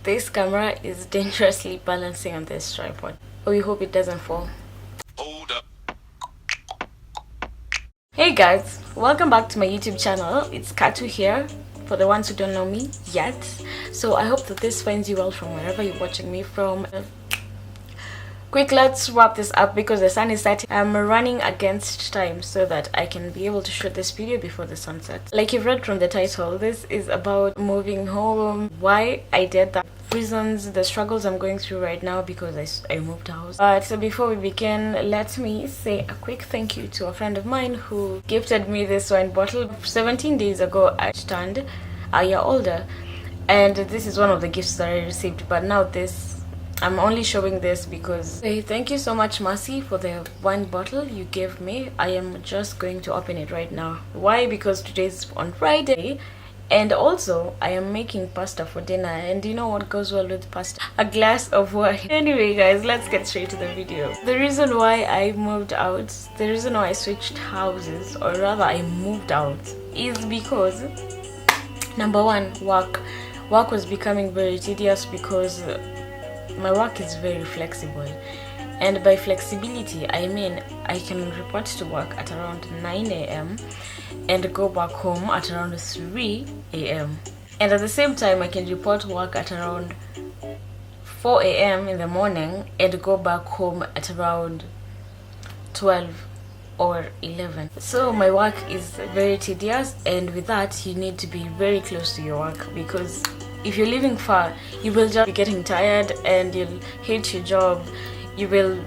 This camera is dangerously balancing on this tripod. Oh, we hope it doesn't fall. Hold up. Hey guys, welcome back to my YouTube channel. It's Katu here, for the ones who don't know me yet. So I hope that this finds you well from wherever you're watching me from. Quick, let's wrap this up because the sun is setting. I'm running against time so that I can be able to shoot this video before the sun sets. Like you've read from the title, this is about moving home, why I did that, reasons, the struggles I'm going through right now because I moved house. So before we begin, let me say a quick thank you to a friend of mine who gifted me this wine bottle. 17 days ago I turned a year older, and this is one of the gifts that I received, but now I'm only showing this because thank you so much, Mercy, for the wine bottle you gave me. I am just going to open it right now. Why? Because today's on Friday, and also I am making pasta for dinner, and you know what goes well with pasta? A glass of wine. Anyway guys, let's get straight to the video. The reason why I moved out, the reason why I switched houses, or rather I moved out, is because number one, work was becoming very tedious because my work is very flexible, and by flexibility I mean I can report to work at around 9 a.m. and go back home at around 3 a.m. and at the same time I can report work at around 4 a.m. in the morning and go back home at around 12 or 11. So my work is very tedious, and with that you need to be very close to your work, because if you're living far, you will just be getting tired and you'll hate your job. You will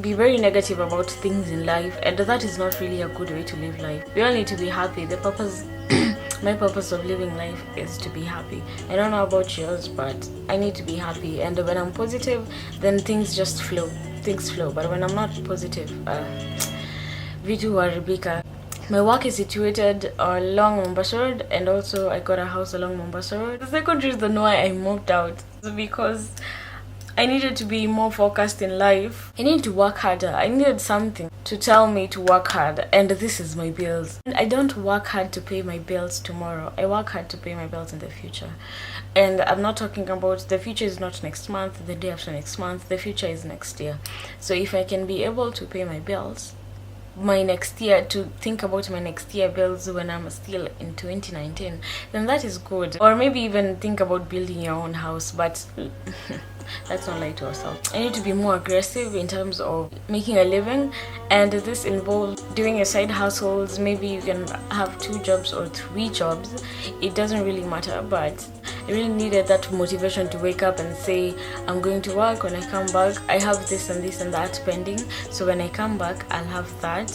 be very negative about things in life, and that is not really a good way to live life. We all need to be happy. The purpose my purpose of living life is to be happy. I don't know about yours, but I need to be happy, and when I'm positive, then things just flow. Things flow. But when I'm not positive, vitu haribika. My work is situated along Mombasa Road, and also I got a house along Mombasa Road. The second reason why I moved out is because I needed to be more focused in life. I needed to work harder. I needed something to tell me to work hard, and this is my bills. I don't work hard to pay my bills tomorrow. I work hard to pay my bills in the future. And I'm not talking about the future is not next month, the day after next month. The future is next year. So if I can be able to pay my bills my next year, to think about my next year bills when I'm still in 2019, then that is good. Or maybe even think about building your own house, but let's not lie to ourselves. I need to be more aggressive in terms of making a living, and this involves doing a side hustles. Maybe you can have 2 jobs or 3 jobs, it doesn't really matter, but I really needed that motivation to wake up and say, I'm going to work. When I come back, I have this and this and that pending, so when I come back I'll have that,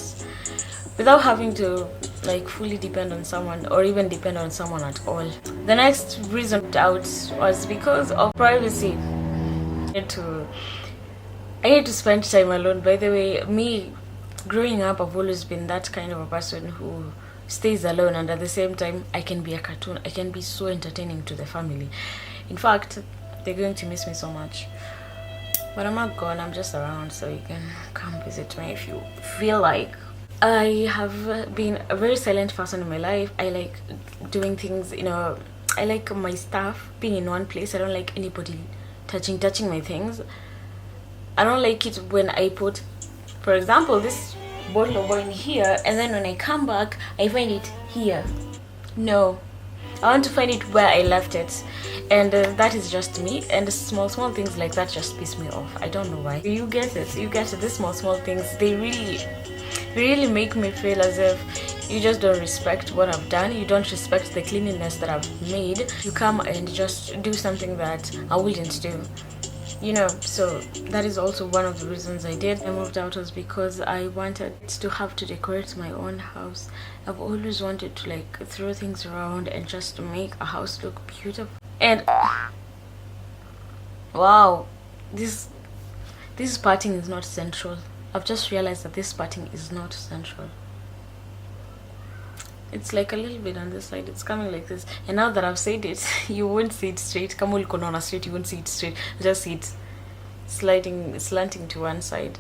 without having to like fully depend on someone or even depend on someone at all. The next reason out was because of privacy. I need to spend time alone. By the way, me growing up, I've always been that kind of a person who stays alone, and at the same time I can be a cartoon. I can be so entertaining to the family. In fact, they're going to miss me so much, but I'm not gone. I'm just around, so you can come visit me if you feel like. I have been a very silent person in my life. I like doing things, I like my stuff being in one place. I don't like anybody touching my things. I don't like it when I put, for example, this bottle of wine here, and then when I come back I find it here. No, I want to find it where I left it, and that is just me. And small things like that just piss me off. I don't know why. You get it. These small things, they really make me feel as if you just don't respect what I've done. You don't respect the cleanliness that I've made. You come and just do something that I wouldn't do. So that is also one of the reasons I moved out, was because I wanted to have to decorate my own house. I've always wanted to like throw things around and just make a house look beautiful. And wow, this parting is not central. I've just realized that this parting is not central. It's like a little bit on this side. It's coming like this, and now that I've said it, you won't see it straight. Kama ulikuwa unaona straight, you won't see it straight. You just see it slanting to one side.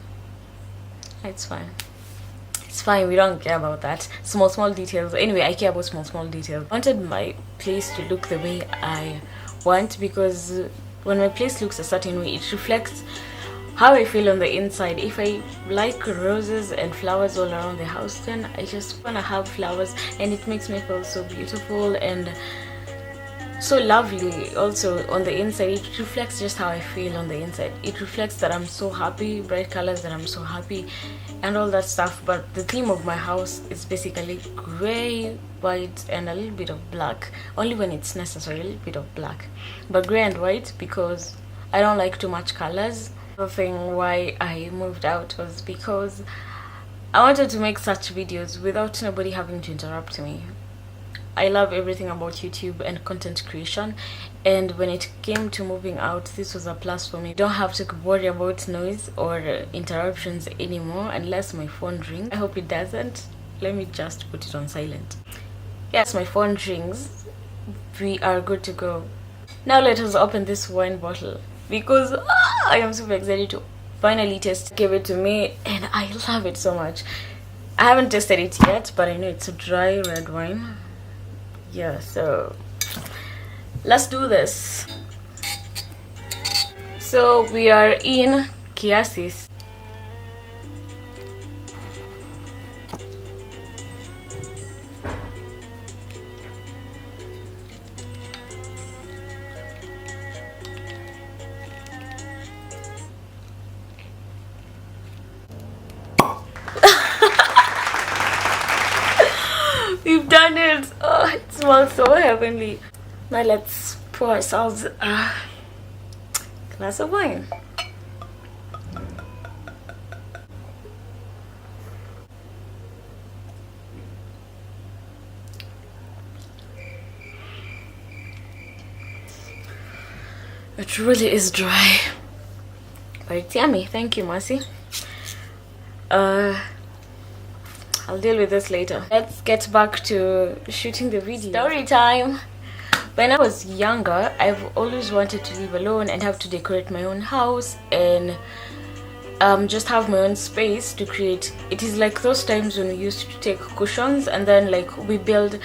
It's fine. We don't care about that. Small details. Anyway, I care about small details. I wanted my place to look the way I want, because when my place looks a certain way, it reflects how I feel on the inside. If I like roses and flowers all around the house, then I just want to have flowers, and it makes me feel so beautiful and so lovely. Also on the inside, it reflects just how I feel on the inside. It reflects that I'm so happy, bright colors, that I'm so happy and all that stuff. But the theme of my house is basically gray, white and a little bit of black, only when it's necessary, a little bit of black, but gray and white because I don't like too much colors. The thing why I moved out was because I wanted to make such videos without nobody having to interrupt me. I love everything about YouTube and content creation, and when it came to moving out, this was a plus for me. I don't have to worry about noise or interruptions anymore unless my phone rings. I hope it doesn't. Let me just put it on silent. Yes, my phone rings. We are good to go. Now let us open this wine bottle because I am super excited to finally taste. Give it to me and I love it so much. I haven't tasted it yet, but I know it's a dry red wine. Yeah, so let's do this. So we are in Kiasis. We've done it. Oh, it smells so heavenly. Now let's pour ourselves a glass of wine. It really is dry, but it's yummy. Thank you, Mercy. I'll deal with this later. Let's get back to shooting the video. Story time. When I was younger, I've always wanted to live alone and have to decorate my own house and just have my own space to create. It is like those times when we used to take cushions and then like we build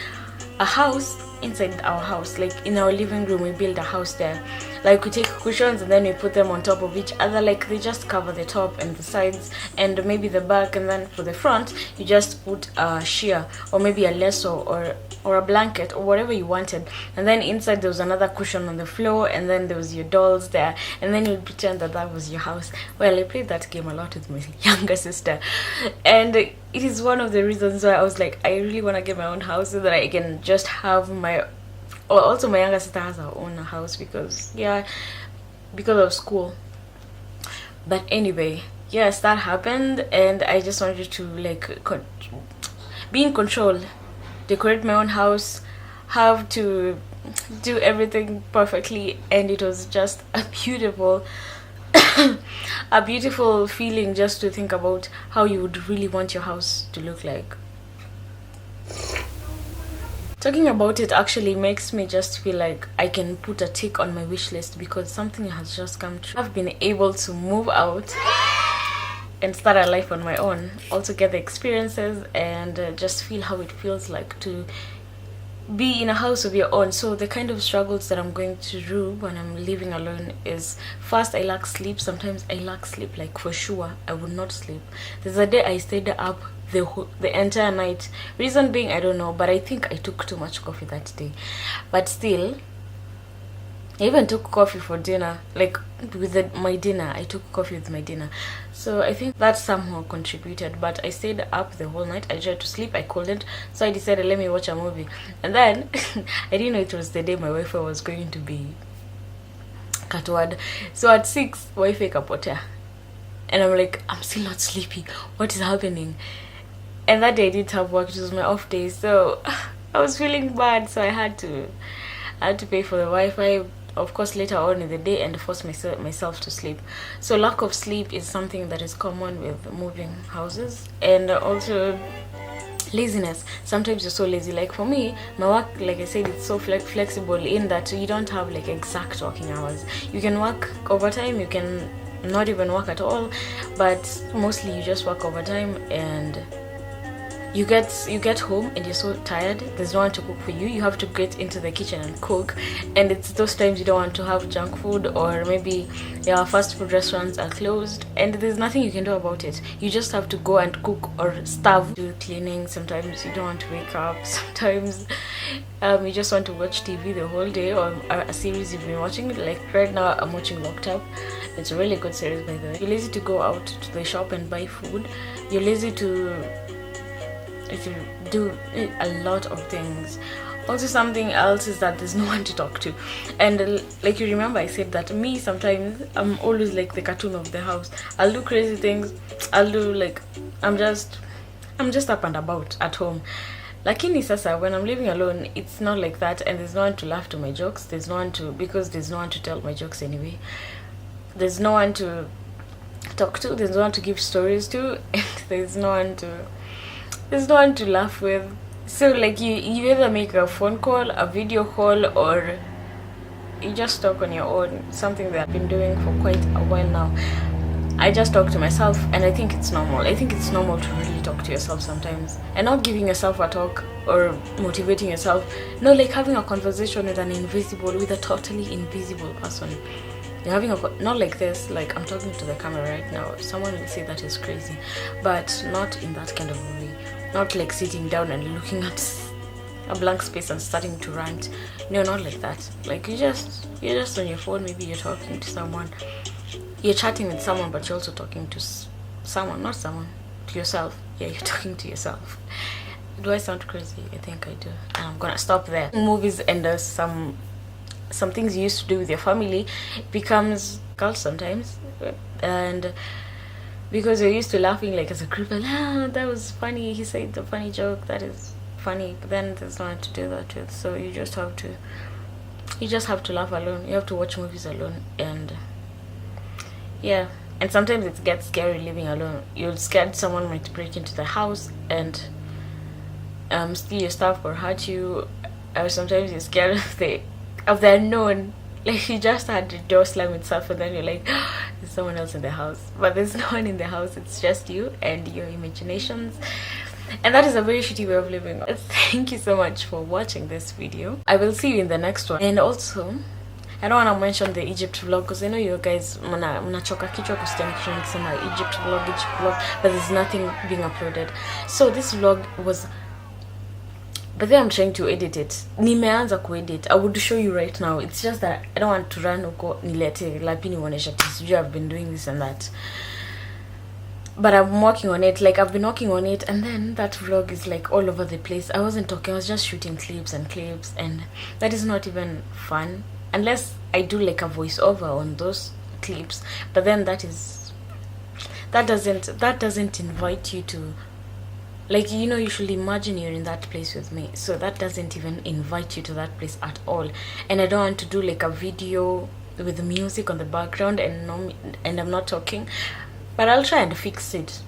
a house inside our house, like in our living room we build a house there. Like we take cushions and then we put them on top of each other, like they just cover the top and the sides and maybe the back, and then for the front you just put a sheer or maybe a lasso or a blanket or whatever you wanted, and then inside there was another cushion on the floor, and then there was your dolls there, and then you'd pretend that that was your house. Well, I played that game a lot with my younger sister, and it is one of the reasons why I was like, I really want to get my own house so that I can just have my, or also my younger sister has her own house because because of school. But anyway, yes, that happened, and I just wanted to like be in control, decorate my own house, have to do everything perfectly, and it was just a beautiful a beautiful feeling just to think about how you would really want your house to look like. Talking about it actually makes me just feel like I can put a tick on my wish list because something has just come true. I've been able to move out and start a life on my own, also get the experiences and just feel how it feels like to be in a house of your own. So the kind of struggles that I'm going through when I'm living alone is, first, I lack sleep. Sometimes I lack sleep, like for sure I would not sleep. There's a day I stayed up the entire night. Reason being, I don't know, but I think I took too much coffee that day. But still, I even took coffee for dinner, like with my dinner. I took coffee with my dinner. So I think that somehow contributed, but I stayed up the whole night. I tried to sleep, I couldn't, so I decided let me watch a movie. And then I didn't know it was the day my Wi-Fi was going to be cut word. So at 6 Wi-Fi kapotea, and I'm like, I'm still not sleepy, what is happening? And that day I didn't have work, it was my off day, so I was feeling bad, so I had to pay for the Wi-Fi, of course, later on in the day, and force myself to sleep. So lack of sleep is something that is common with moving houses, and also laziness. Sometimes you're so lazy. Like for me, my work, like I said, it's so flexible in that you don't have like exact working hours. You can work overtime, you can not even work at all, but mostly you just work overtime and you get home and you're so tired, there's no one to cook for you, you have to get into the kitchen and cook. And it's those times you don't want to have junk food, or maybe your fast food restaurants are closed and there's nothing you can do about it. You just have to go and cook or starve. Do cleaning. Sometimes you don't want to wake up. Sometimes you just want to watch TV the whole day, or a series you've been watching. Like right now I'm watching Locked Up. It's a really good series, by the way. You're lazy to go out to the shop and buy food. You're lazy to do a lot of things. Also, something else is that there's no one to talk to. And like you remember, I said that me, sometimes I'm always like the cartoon of the house. I'll do crazy things. I'll do like I'm just up and about at home. Lakini sasa, when I'm living alone, it's not like that, and there's no one to laugh to my jokes. There's no one to, because there's no one to tell my jokes anyway. There's no one to talk to. There's no one to give stories to, and there's no one to laugh with. So like you either make a phone call, a video call, or you just talk on your own. Something that I've been doing for quite a while now. I just talk to myself, and I think it's normal. I think it's normal to really talk to yourself sometimes, and not giving yourself a talk or motivating yourself. No, like having a conversation with a totally invisible person. You're having not like this, like I'm talking to the camera right now. Someone will say that is crazy, but not in that kind of way. Not like sitting down and looking at a blank space and starting to rant. No, not like that. Like you're just on your phone. Maybe you're talking to someone. You're chatting with someone, but you're also talking to someone, not someone, to yourself. Yeah, you're talking to yourself. Do I sound crazy? I think I do. And I'm gonna stop there. Movies and some things you used to do with your family becomes cult sometimes, and because you're used to laughing like as a group, like, that was funny, he said a funny joke, that is funny, but then there's no one to do that with, so you just have to laugh alone. You have to watch movies alone, and yeah. And sometimes it gets scary living alone. You're scared someone might break into the house and steal your stuff or hurt you, or sometimes you're scared of the unknown. Like you just had the door slam itself, and then you're like, there's someone else in the house, but there's no one in the house. It's just you and your imaginations, and that is a very shitty way of living. Thank you so much for watching this video. I will see you in the next one. And also, I don't want to mention the Egypt vlog because I know you guys mnachoka kichwa kusikia nikisema Egypt vlog, but there's nothing being uploaded. So this vlog was, but then I'm trying to edit it. Nimeanza kuedit. I would show you right now. It's just that I don't want to run uko nilete lapini wonesha tisiju. I've been doing this and that, but I'm working on it. Like I've been working on it, and then that vlog is like all over the place. I wasn't talking, I was just shooting clips, and that is not even fun unless I do like a voiceover on those clips. But then that doesn't invite you to, like, you know, you should imagine you're in that place with me, so that doesn't even invite you to that place at all. And I don't want to do like a video with the music on the background and I'm not talking, but I'll try and fix it.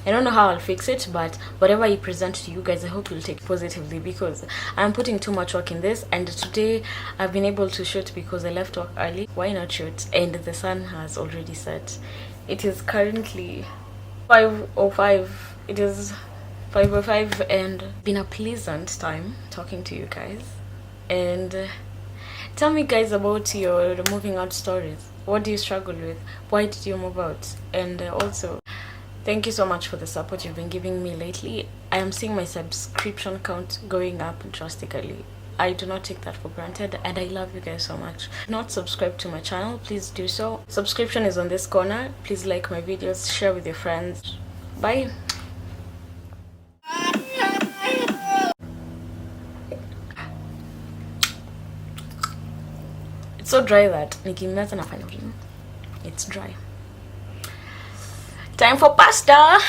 I don't know how I'll fix it, but whatever I present to you guys, I hope you'll take positively, because I'm putting too much work in this. And today I've been able to shoot because I left work early. Why not shoot? And the sun has already set. It is currently 5:05. It is 5:05, and been a pleasant time talking to you guys. And tell me guys about your moving out stories. What do you struggle with? Why did you move out? And also, thank you so much for the support you've been giving me lately. I am seeing my subscription count going up drastically. I do not take that for granted, and I love you guys so much. If not subscribe to my channel, please do so. Subscription is on this corner. Please like my videos, share with your friends. Bye. It's so dry that nikimeza nafanya it's dry. Time for pasta.